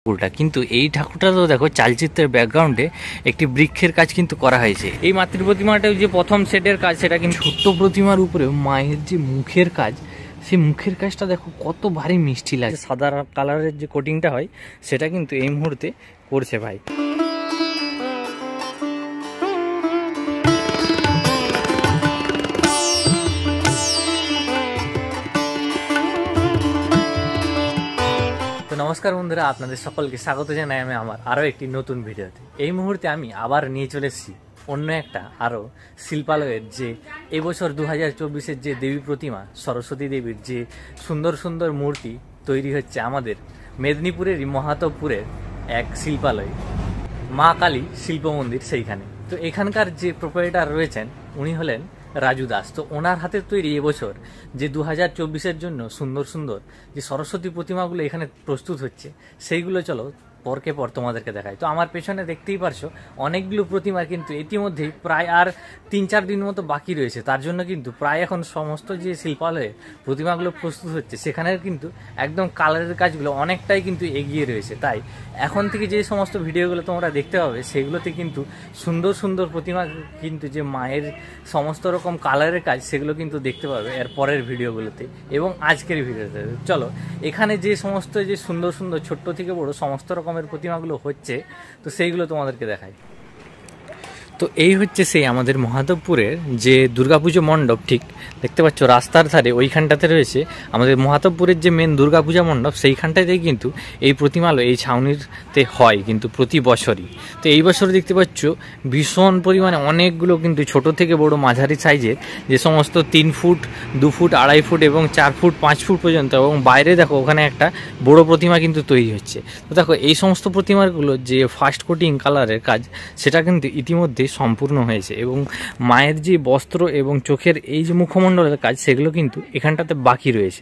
ঠাকুরটা, কিন্তু এই ঠাকুরটা তো দেখো চালচিত্রের ব্যাকগ্রাউন্ডে একটি বৃক্ষের কাজ কিন্তু করা হয়েছে। এই মাতৃ প্রতিমাটা যে প্রথম সেটের কাজ, সেটা কিন্তু ছোট্ট প্রতিমার উপরে মায়ের যে মুখের কাজ, সেই মুখের কাজটা দেখো কত ভারী মিষ্টি লাগে। সাদা কালারের যে কোটিংটা হয় সেটা কিন্তু এই মুহূর্তে করছে ভাই। নমস্কার বন্ধুরা, আপনাদের সকলকে স্বাগত জানাই আমি আমার আরও একটি নতুন ভিডিওতে। এই মুহূর্তে আমি আবার নিয়ে চলে এসেছি অন্য একটা আরও শিল্পালয়ের যে এবছর 2024-এর যে দেবী প্রতিমা সরস্বতী দেবীর যে সুন্দর সুন্দর মূর্তি তৈরি হচ্ছে আমাদের মেদিনীপুরেরই মহাদেবপুরের এক শিল্পালয় মা কালী শিল্প মন্দির। সেইখানে তো এখানকার যে প্রোপাইটার রয়েছেন উনি হলেন রাজু দাস। তো ওনার হাতে তৈরি এবছর যে 2024-এর জন্য সুন্দর সুন্দর যে সরস্বতী প্রতিমাগুলো এখানে প্রস্তুত হচ্ছে সেইগুলো চলো পরকে পর তোমাদেরকে দেখাই। তো আমার পেছনে দেখতেই পারছো অনেকগুলো প্রতিমার কিন্তু ইতিমধ্যেই প্রায় আর 3-4 দিন মতো বাকি রয়েছে। তার জন্য কিন্তু প্রায় এখন সমস্ত যে শিল্পালয়ে প্রতিমাগুলো প্রস্তুত হচ্ছে সেখানে কিন্তু একদম কালারের কাজগুলো অনেকটাই কিন্তু এগিয়ে রয়েছে। তাই এখন থেকে যে সমস্ত ভিডিওগুলো তোমরা দেখতে পাবে সেগুলোতে কিন্তু সুন্দর সুন্দর প্রতিমা কিন্তু যে মায়ের সমস্ত রকম কালারের কাজ সেগুলো কিন্তু দেখতে পাবে এর পরের ভিডিওগুলোতে এবং আজকের ভিডিওতে। চলো এখানে যে সমস্ত যে সুন্দর সুন্দর ছোট্ট থেকে বড় সমস্ত রকমের প্রতিমাগুলো হচ্ছে তো সেইগুলো তোমাদেরকে দেখাই। তো এই হচ্ছে সেই আমাদের মহাদেবপুরের যে দুর্গাপুজো মণ্ডপ, ঠিক দেখতে পাচ্ছ রাস্তার ধারে ওইখানটাতে রয়েছে আমাদের মহাদেবপুরের যে মেন দুর্গাপূজা মণ্ডপ। সেইখানটাতেই কিন্তু এই প্রতিমালয় এই ছাউনিতে হয় কিন্তু প্রতি বছরই। তো এই বছর দেখতে পাচ্ছ ভীষণ পরিমাণে অনেকগুলো কিন্তু ছোট থেকে বড় মাঝারি সাইজের যে সমস্ত 3 ফুট 2 ফুট 2.5 ফুট এবং 4 ফুট 5 ফুট পর্যন্ত, এবং বাইরে দেখো ওখানে একটা বড় প্রতিমা কিন্তু তৈরি হচ্ছে। তো দেখো এই সমস্ত প্রতিমাগুলো যে ফার্স্ট কোটিং কালারের কাজ সেটা কিন্তু ইতিমধ্যে সম্পূর্ণ হয়েছে, এবং মায়ের যে বস্ত্র এবং চোখের এই যে মুখমণ্ডলের কাজ সেগুলো কিন্তু এখানটাতে বাকি রয়েছে।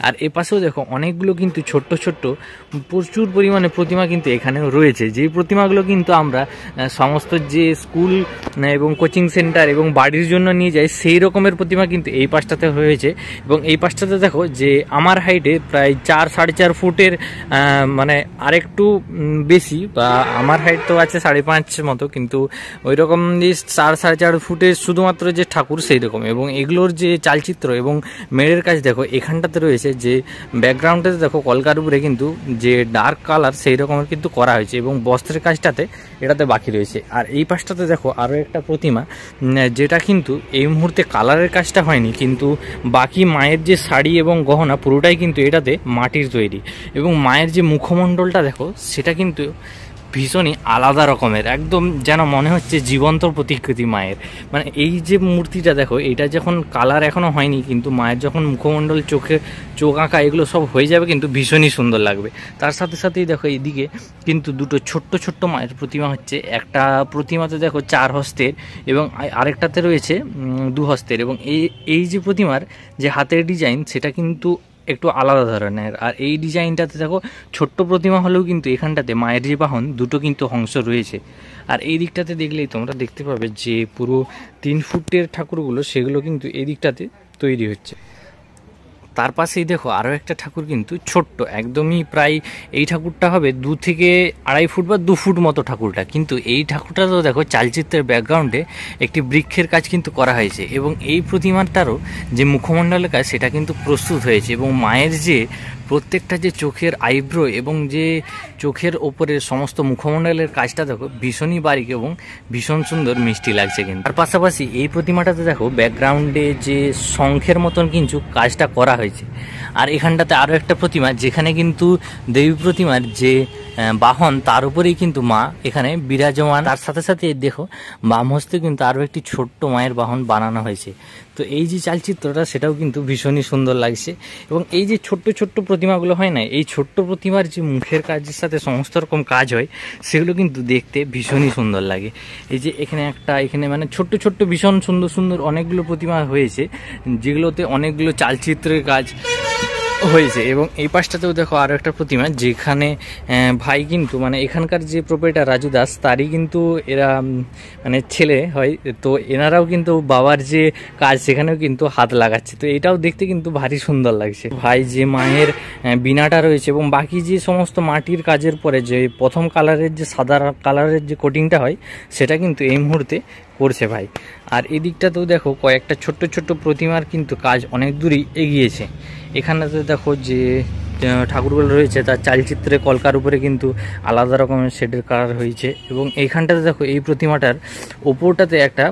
আর এ পাশেও দেখো অনেকগুলো কিন্তু ছোট্ট ছোট্ট প্রচুর পরিমাণে প্রতিমা কিন্তু এখানেও রয়েছে, যেই প্রতিমাগুলো কিন্তু আমরা সমস্ত যে স্কুল এবং কোচিং সেন্টার এবং বাড়ির জন্য নিয়ে যাই সেই রকমের প্রতিমা কিন্তু এই পাশটাতে হয়েছে। এবং এই পাশটাতে দেখো যে আমার হাইটে প্রায় 4-4.5 ফুটের মানে আরেকটু বেশি, বা আমার হাইট তো আছে 5.5 মতো, কিন্তু ওই রকম 4-4.5 ফুটের শুধুমাত্র যে ঠাকুর সেই রকম। এবং এগুলোর যে চালচিত্র এবং মেয়ের কাজ দেখো এখানটাতে রয়েছে, যে ব্যাকগ্রাউন্ডটাতে দেখো কলকার উপরে কিন্তু যে ডার্ক কালার সেই রকমের কিন্তু করা হয়েছে, এবং বস্ত্রের কাজটাতে এটাতে বাকি রয়েছে। আর এই পাশটাতে দেখো আরও একটা প্রতিমা যেটা কিন্তু এই মুহূর্তে কালারের কাজটা হয়নি, কিন্তু বাকি মায়ের যে শাড়ি এবং গহনা পুরোটাই কিন্তু এটাতে মাটির তৈরি। এবং মায়ের যে মুখমণ্ডলটা দেখো সেটা কিন্তু ভীষণই আলাদা রকমের, একদম যেন মনে হচ্ছে জীবন্ত প্রতিকৃতি মায়ের। মানে এই যে মূর্তিটা দেখো এটা যখন কালার এখনও হয়নি, কিন্তু মায়ের যখন মুখমণ্ডল চোখ আঁকা এগুলো সব হয়ে যাবে কিন্তু ভীষণই সুন্দর লাগবে। তার সাথে সাথেই দেখো এইদিকে কিন্তু দুটো ছোট্ট ছোট্ট মায়ের প্রতিমা হচ্ছে। একটা প্রতিমাতে দেখো 4 হস্তের এবং আরেকটাতে রয়েছে 2 হস্তের। এবং এই যে প্রতিমার যে হাতের ডিজাইন সেটা কিন্তু একটু আলাদা ধরনের। আর এই ডিজাইনটাতে দেখো ছোট্ট প্রতিমা হলেও কিন্তু এখানটাতে মায়ের যে বাহন দুটো কিন্তু অংশ রয়েছে। আর এই দিকটাতে দেখলেই তোমরা দেখতে পাবে যে পুরো 3 ফুটের ঠাকুরগুলো সেগুলো কিন্তু এই দিকটাতে তৈরি হচ্ছে। তার পাশেই দেখো আরও একটা ঠাকুর কিন্তু ছোট্ট, একদমই প্রায় এই ঠাকুরটা হবে 2 থেকে 2.5 ফুট বা 2 ফুট মতো ঠাকুরটা, কিন্তু এই ঠাকুরটা তো দেখো চালচিত্রের ব্যাকগ্রাউন্ডে একটি বৃক্ষের কাজ কিন্তু করা হয়েছে। এবং এই প্রতিমাটারও যে মুখমণ্ডলের কাজ সেটা কিন্তু প্রস্তুত হয়েছে। এবং মায়ের যে প্রত্যেকটা যে চোখের আইব্রো এবং যে চোখের ওপরের সমস্ত মুখমণ্ডলের কাজটা দেখো ভীষণই বারিক এবং ভীষণ সুন্দর মিষ্টি লাগছে কিন্তু। আর পাশাপাশি এই প্রতিমাটাতে দেখো ব্যাকগ্রাউন্ডে যে শঙ্খের মতন কিন্তু কাজটা করা হয়েছে। আর এখানটাতে আরও একটা প্রতিমা যেখানে কিন্তু দেবী প্রতিমার যে বাহন তার উপরেই কিন্তু মা এখানে বিরাজমান। তার সাথে সাথে দেখো বাম হস্তে কিন্তু আরও একটি ছোট্ট মায়ের বাহন বানানো হয়েছে। তো এই যে চালচিত্রটা সেটাও কিন্তু ভীষণই সুন্দর লাগছে। এবং এই যে ছোট্ট ছোট্ট প্রতিমাগুলো হয় না, এই ছোট্ট প্রতিমার যে মুখের কাজের সাথে সমস্ত রকম কাজ হয় সেগুলো কিন্তু দেখতে ভীষণই সুন্দর লাগে। এই যে এখানে মানে ছোট্ট ছোট্ট ভীষণ সুন্দর সুন্দর অনেকগুলো প্রতিমা হয়েছে, যেগুলোতে অনেকগুলো চালচিত্রের কাজ হয়েছে। এবং এই পাশটাতেও দেখো আরও একটা প্রতিমা, যেখানে ভাই কিন্তু মানে এখানকার যে প্রোপাইটার রাজু দাস তারই কিন্তু এরা মানে ছেলে হয়, তো এনারাও কিন্তু বাবার যে কাজ সেখানেও কিন্তু হাত লাগাচ্ছে। তো এটাও দেখতে কিন্তু ভারী সুন্দর লাগছে। ভাই যে মায়ের বিনাটা রয়েছে এবং বাকি যে সমস্ত মাটির কাজের পরে যে প্রথম কালারের যে সাদা কালারের যে কোটিংটা হয় সেটা কিন্তু এই মুহূর্তে করছে ভাই। আর এই দিকটাতেও দেখো কয়েকটা ছোট্ট ছোট্ট প্রতিমার কিন্তু কাজ অনেক দূরই এগিয়েছে। এখানেতে দেখো যে ঠাকুরগুলো রয়েছে তার চালচিত্রে কলকার উপরে কিন্তু আলাদা রকমের শেডের কালার হয়েছে। এবং এইখানটাতে দেখো এই প্রতিমাটার ওপরটাতে একটা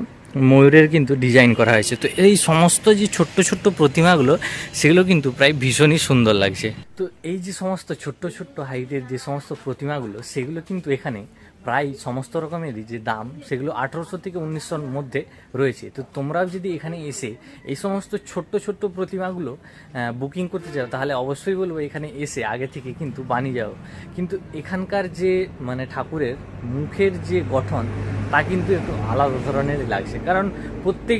ময়ূরের কিন্তু ডিজাইন করা হয়েছে। তো এই সমস্ত যে ছোট্ট ছোট্ট প্রতিমাগুলো সেগুলো কিন্তু প্রায় ভীষণই সুন্দর লাগছে। তো এই যে সমস্ত ছোট্ট ছোট্ট হাইটের যে সমস্ত প্রতিমাগুলো সেগুলো কিন্তু এখানে প্রায় সমস্ত রকমেরই যে দাম সেগুলো 1800 থেকে 1900-র মধ্যে রয়েছে। তো তোমরাও যদি এখানে এসে এই সমস্ত ছোট্ট ছোট্ট প্রতিমাগুলো বুকিং করতে চাও তাহলে অবশ্যই বলবো এখানে এসে আগে থেকে কিন্তু বানিয়ে যাও। কিন্তু এখানকার যে মানে ঠাকুরের মুখের যে গঠন তা কিন্তু একটু আলাদা ধরনের লাগছে, কারণ প্রত্যেক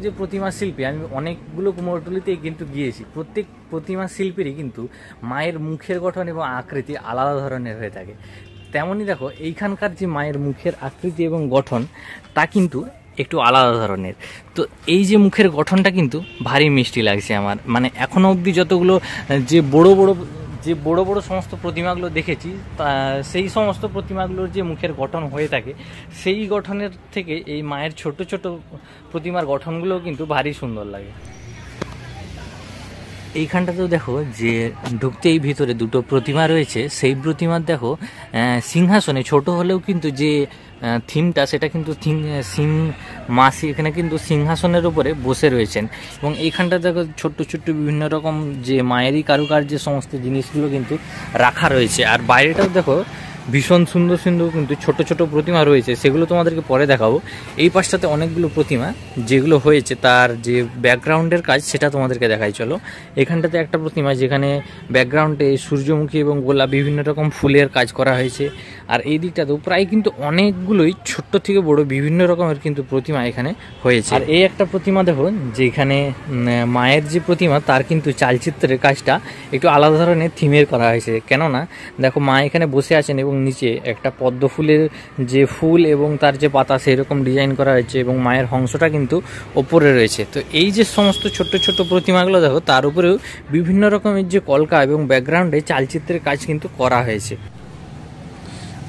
যে প্রতিমা শিল্পী, আমি অনেকগুলো কুমোরটুলিতেই কিন্তু গিয়েছি, প্রত্যেক প্রতিমা শিল্পীরই কিন্তু মায়ের মুখের গঠন এবং আকৃতি আলাদা ধরনের হয়ে থাকে। তেমনই দেখো এইখানকার যে মায়ের মুখের আকৃতি এবং গঠন তা কিন্তু একটু আলাদা ধরনের। তো এই যে মুখের গঠনটা কিন্তু ভারী মিষ্টি লাগছে আমার, মানে এখনও অবধি যতগুলো যে বড় বড় সমস্ত প্রতিমাগুলো দেখেছি তা সেই সমস্ত প্রতিমাগুলোর যে মুখের গঠন হয়ে থাকে সেই গঠনের থেকে এই মায়ের ছোট ছোট প্রতিমার গঠনগুলোও কিন্তু ভারী সুন্দর লাগে। এইখানটাতেও দেখো যে ঢুকতেই ভিতরে দুটো প্রতিমা রয়েছে, সেই প্রতিমার দেখো সিংহাসনে ছোট হলেও কিন্তু যে থিমটা সেটা কিন্তু মাসি এখানে কিন্তু সিংহাসনের উপরে বসে রয়েছেন। এবং এইখানটা দেখো ছোট্ট ছোট্ট বিভিন্ন রকম যে মায়েরই কারুকার্যের সমস্ত জিনিসগুলো কিন্তু রাখা রয়েছে। আর বাইরেটাও দেখো ভীষণ সুন্দর সুন্দর কিন্তু ছোট ছোট প্রতিমা রয়েছে, সেগুলো তোমাদেরকে পরে দেখাবো। এই পাশটাতে অনেকগুলো প্রতিমা যেগুলো হয়েছে তার যে ব্যাকগ্রাউন্ডের কাজ সেটা তোমাদেরকে দেখাই চলো। এখানটাতে একটা প্রতিমা যেখানে ব্যাকগ্রাউন্ডে সূর্যমুখী এবং গোলাপ বিভিন্ন রকম ফুলের কাজ করা হয়েছে। আর এই দিকটাতেও প্রায় কিন্তু অনেকগুলোই ছোট্ট থেকে বড় বিভিন্ন রকমের কিন্তু প্রতিমা এখানে হয়েছে। আর এই একটা প্রতিমা দেখো যেখানে মায়ের যে প্রতিমা তার কিন্তু চালচিত্রের কাজটা একটু আলাদা ধরনের থিমের করা হয়েছে। কেননা দেখো মা এখানে বসে আছেন এবং নিচে একটা পদ্ম ফুলের যে ফুল এবং তার যে পাতা সেই রকম ডিজাইন করা হয়েছে এবং মায়ের হংসটা কিন্তু ওপরে রয়েছে। তো এই যে সমস্ত ছোট্ট ছোট্ট প্রতিমাগুলো দেখো তার উপরেও বিভিন্ন রকমের যে কলকা এবং ব্যাকগ্রাউন্ডে চালচিত্রের কাজ কিন্তু করা হয়েছে।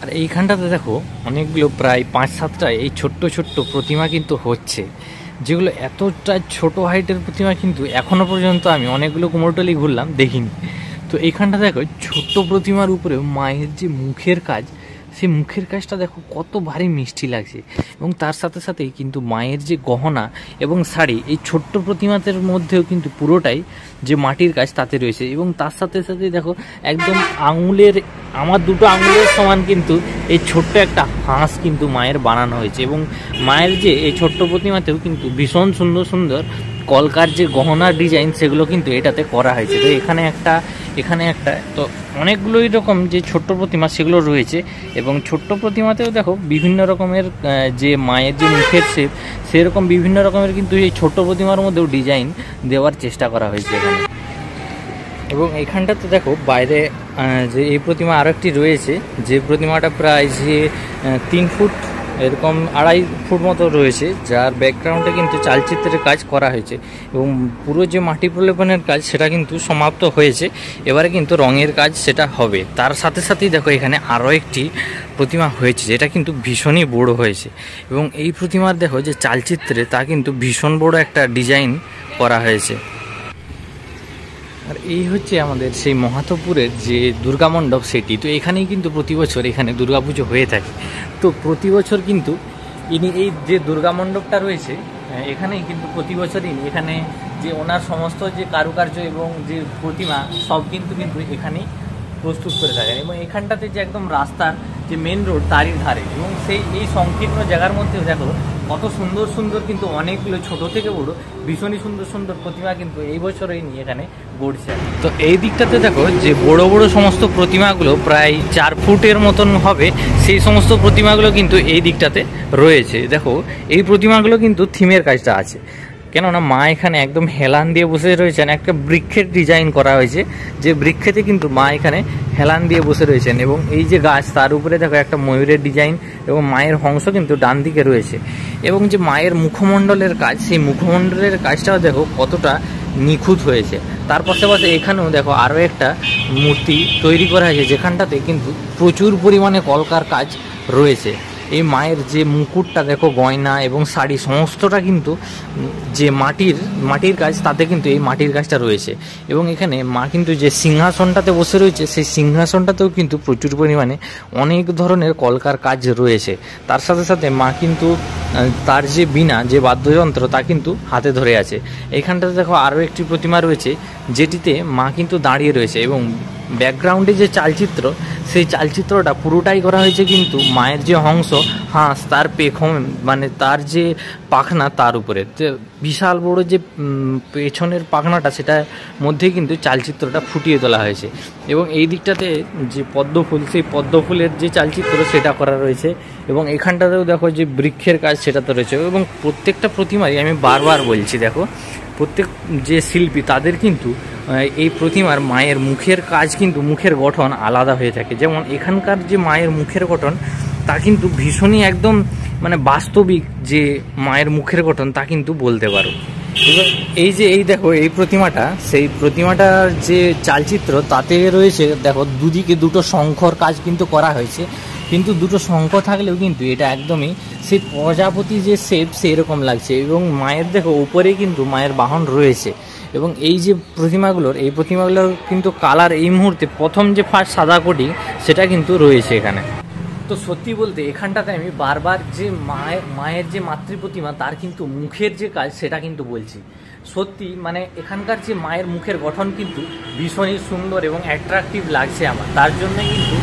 আর এইখানটাতে দেখো অনেকগুলো প্রায় 5-7টা এই ছোট্ট ছোট্ট প্রতিমা কিন্তু হচ্ছে, যেগুলো এতটা ছোট হাইটের প্রতিমা কিন্তু এখনো পর্যন্ত আমি অনেকগুলো কুমোরটুলি ঘুরলাম দেখিনি। তো এইখানটা দেখো ছোট্ট প্রতিমার উপরে মায়ের যে মুখের কাজ সেই মুখের কাজটা দেখো কত ভারী মিষ্টি লাগছে। এবং তার সাথে সাথেই কিন্তু মায়ের যে গহনা এবং শাড়ি এই ছোট্ট প্রতিমাদের মধ্যেও কিন্তু পুরোটাই যে মাটির কাজ তাতে রয়েছে। এবং তার সাথে সাথে দেখো একদম আমার দুটো আঙুলের সমান কিন্তু এই ছোট্ট একটা হাঁস কিন্তু মায়ের বানানো হয়েছে। এবং মায়ের যে এই ছোট্ট প্রতিমাতেও কিন্তু ভীষণ সুন্দর সুন্দর কলকার যে গহনার ডিজাইন সেগুলো কিন্তু এটাতে করা হয়েছে। তো এখানে একটা তো অনেকগুলোই রকম যে ছোট্ট প্রতিমা সেগুলো রয়েছে। এবং ছোট্ট প্রতিমাতেও দেখো বিভিন্ন রকমের যে মায়ের যে মুখের শেপ সেরকম বিভিন্ন রকমের কিন্তু এই ছোট্ট প্রতিমার মধ্যেও ডিজাইন দেওয়ার চেষ্টা করা হয়েছে এখানে। এবং এইখানটাতে দেখো বাইরে যে এই প্রতিমা আরও একটি রয়েছে, যে প্রতিমাটা প্রায় যে 3 ফুট এরকম 2.5 ফুট মতো রয়েছে, যার ব্যাকগ্রাউন্ডে কিন্তু চালচিত্রের কাজ করা হয়েছে এবং পুরো যে মাটি প্রলেপনের কাজ সেটা কিন্তু সমাপ্ত হয়েছে। এবারে কিন্তু রঙের কাজ সেটা হবে। তার সাথে সাথেই দেখো এখানে আরও একটি প্রতিমা হয়েছে যেটা কিন্তু ভীষণই বড় হয়েছে। এবং এই প্রতিমার দেখো যে চালচিত্রে তা কিন্তু ভীষণ বড় একটা ডিজাইন করা হয়েছে। আর এই হচ্ছে আমাদের সেই মহাতপুরের যে দুর্গা মণ্ডপ সেটি। তো এখানেই কিন্তু প্রতি বছর এখানে দুর্গাপুজো হয়ে থাকে। তো প্রতি বছর কিন্তু ইনি এই যে দুর্গা মণ্ডপটা রয়েছে এখানেই কিন্তু প্রতি বছরই এখানে যে ওনার সমস্ত যে কারুকার্য এবং যে প্রতিমা সব কিন্তু এখানেই প্রস্তুত করে থাকেন। এবং এখানটাতে যে একদম রাস্তার যে মেন রোড তারই ধারে এবং এই সংকীর্ণ জায়গার মধ্যেও দেখো কত সুন্দর সুন্দর কিন্তু অনেকগুলো ছোট থেকে বড় ভীষণই সুন্দর সুন্দর প্রতিমা কিন্তু এই বছরই নিয়ে এখানে গড়ছে। তো এই দিকটাতে দেখো যে বড় বড় সমস্ত প্রতিমাগুলো প্রায় 4 ফুটের মতন হবে, সেই সমস্ত প্রতিমাগুলো কিন্তু এই দিকটাতে রয়েছে। দেখো এই প্রতিমাগুলো কিন্তু থিমের কাজটা আছে। কেননা মা এখানে একদম হেলান দিয়ে বসে রয়েছেন, একটা বৃক্ষের ডিজাইন করা হয়েছে, যে বৃক্ষেতে কিন্তু মা এখানে হেলান দিয়ে বসে রয়েছেন। এবং এই যে গাছ তার উপরে দেখো একটা ময়ূরের ডিজাইন, এবং মায়ের হংস কিন্তু ডান দিকে রয়েছে। এবং যে মায়ের মুখমণ্ডলের কাজ, সেই মুখমণ্ডলের কাজটাও দেখো কতটা নিখুঁত হয়েছে। তার পাশাপাশি এখানেও দেখো আরও একটা মূর্তি তৈরি করা হয়েছে, যেখানটাতে কিন্তু প্রচুর পরিমাণে কলকার কাজ রয়েছে। এই মায়ের যে মুকুটটা দেখো, গয়না এবং শাড়ি সমস্তটা কিন্তু যে মাটির কাজ, তাতে কিন্তু এই মাটির কাজটা রয়েছে। এবং এখানে মা কিন্তু যে সিংহাসনটাতে বসে রয়েছে, সেই সিংহাসনটাতেও কিন্তু প্রচুর পরিমাণে অনেক ধরনের কলকার কাজ রয়েছে। তার সাথে সাথে মা কিন্তু তার যে বীণা, যে বাদ্যযন্ত্র, তা কিন্তু হাতে ধরে আছে। এইখানটাতে দেখো আরও একটি প্রতিমা রয়েছে, যেটিতে মা কিন্তু দাঁড়িয়ে রয়েছে। এবং ব্যাকগ্রাউন্ডে যে চালচিত্র, সেই চালচিত্রটা পুরোটাই করা হয়েছে কিন্তু মায়ের যে হংস, হাঁস, তার পেখম মানে তার যে পাখনা, তার উপরে যে বিশাল বড় যে পেছনের পাখনাটা, সেটার মধ্যে কিন্তু চালচিত্রটা ফুটিয়ে তোলা হয়েছে। এবং এই দিকটাতে যে পদ্মফুল, সেই পদ্মফুলের যে চালচিত্র, সেটা করা রয়েছে। এবং এখানটাতেও দেখো যে বৃক্ষের কাজ, সেটা তো রয়েছে। এবং প্রত্যেকটা প্রতিমারই আমি বারবার বলছি, দেখো প্রত্যেক যে শিল্পী, তাদের কিন্তু এই প্রতিমার মায়ের মুখের কাজ কিন্তু, মুখের গঠন আলাদা হয়ে থাকে। যেমন এখানকার যে মায়ের মুখের গঠন, তা কিন্তু ভীষণই একদম মানে বাস্তবিক যে মায়ের মুখের গঠন, তা কিন্তু বলতে পারো। এবার এই দেখো এই প্রতিমাটা, সেই প্রতিমাটার যে চালচিত্র, তাতে রয়েছে দেখো দুদিকে দুটো শঙ্খর কাজ কিন্তু করা হয়েছে। কিন্তু দুটো শঙ্খ থাকলেও কিন্তু এটা একদমই সেই প্রজাপতি যে শেপ, সেই রকম লাগছে। এবং মায়ের দেখো উপরে কিন্তু মায়ের বাহন রয়েছে। এবং এই যে প্রতিমাগুলোর কিন্তু কালার এই মুহূর্তে প্রথম যে ফার্স্ট সাদা কোটিং, সেটা কিন্তু রয়েছে এখানে। তো সত্যি বলতে এখানটাতে আমি বারবার যে মায়ের যে মাতৃ প্রতিমা, তার কিন্তু মুখের যে কাজ, সেটা কিন্তু বলছি। সত্যি মানে এখানকার যে মায়ের মুখের গঠন কিন্তু ভীষণই সুন্দর এবং অ্যাট্রাকটিভ লাগছে আমার। তার জন্য কিন্তু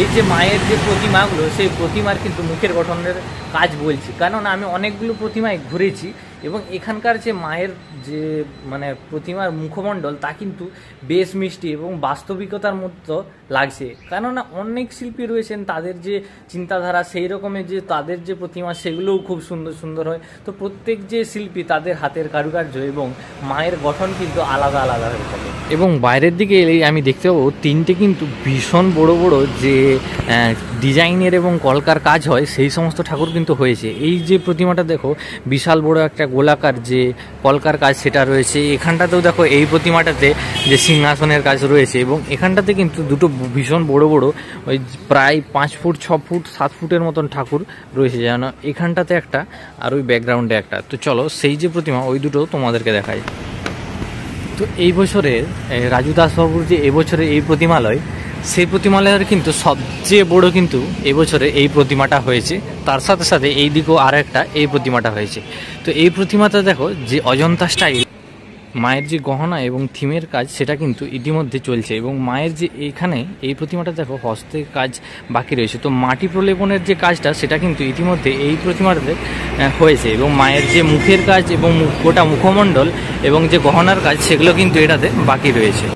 এই যে মায়ের যে প্রতিমাগুলো, সেই প্রতিমার কিন্তু মুখের গঠনের কাজ বলছি। কারণ আমি অনেকগুলো প্রতিমায় ঘুরেছি, এবং এখানকার যে মায়ের যে মানে প্রতিমার মুখমণ্ডল, তা কিন্তু বেশ মিষ্টি এবং বাস্তবিকতার মতো লাগছে। কেননা অনেক শিল্পী রয়েছেন, তাদের যে চিন্তাধারা, সেই রকমের যে তাদের যে প্রতিমা, সেগুলোও খুব সুন্দর সুন্দর হয়। তো প্রত্যেক যে শিল্পী, তাদের হাতের কারুকার্য এবং মায়ের গঠন কিন্তু আলাদা আলাদা হয়ে থাকে। এবং বাইরের দিকে এলেই আমি দেখতে পাবো তিনটে কিন্তু ভীষণ বড় বড় যে ডিজাইনের এবং কলকার কাজ হয়, সেই সমস্ত ঠাকুর কিন্তু হয়েছে। এই যে প্রতিমাটা দেখো, বিশাল বড় একটা গোলাকার যে কলকার কাজ, সেটা রয়েছে। এখানটাতেও দেখো এই প্রতিমাটাতে যে সিংহাসনের কাজ রয়েছে। এবং এখানটাতে কিন্তু দুটো ভীষণ বড় বড়, ওই প্রায় 5 ফুট 6 ফুট 7 ফুটের মতন ঠাকুর রয়েছে, যেন এখানটাতে একটা আর ওই ব্যাকগ্রাউন্ডে একটা। তো চলো সেই যে প্রতিমা, ওই দুটো তোমাদেরকে দেখাই। তো এই বছরের রাজু দাসবাবুর যে এবছরের এই প্রতিমালয়, সেই প্রতিমালয়ের কিন্তু সবচেয়ে বড় কিন্তু এবছরে এই প্রতিমাটা হয়েছে। তার সাথে সাথে এই দিকেও আর একটা এই প্রতিমাটা হয়েছে। তো এই প্রতিমাটা দেখো যে অজন্তা স্টাইল, মায়ের যে গহনা এবং থিমের কাজ, সেটা কিন্তু ইতিমধ্যে চলছে। এবং মায়ের যে এখানে এই প্রতিমাটা দেখো হস্তের কাজ বাকি রয়েছে। তো মাটি প্রলেপনের যে কাজটা, সেটা কিন্তু ইতিমধ্যে এই প্রতিমাটাতে হয়েছে। এবং মায়ের যে মুখের কাজ এবং গোটা মুখমণ্ডল এবং যে গহনার কাজ, সেগুলো কিন্তু এটাতে বাকি রয়েছে।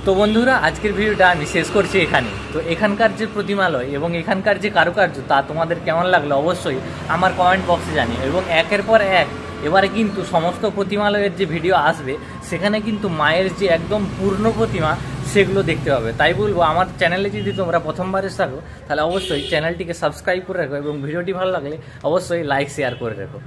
তো বন্ধুরা, আজকের ভিডিওটা আমি শেষ করছি এখানে। তো এখানকার যে প্রতিমালয় এবং এখানকার যে কারুকার্য, তা তোমাদের কেমন লাগলো অবশ্যই আমার কমেন্ট বক্সে জানিও। এবং একের পর এক এবারে কিন্তু সমস্ত প্রতিমালয়ের যে ভিডিও আসবে, সেখানে কিন্তু মায়ের যে একদম পূর্ণ প্রতিমা, সেগুলো দেখতে পাবে। তাই বলবো, আমার চ্যানেলে যদি তোমরা প্রথমবার থাকো, তাহলে অবশ্যই চ্যানেলটিকে সাবস্ক্রাইব করে রাখো, এবং ভিডিওটি ভালো লাগলে অবশ্যই লাইক শেয়ার করে রাখো।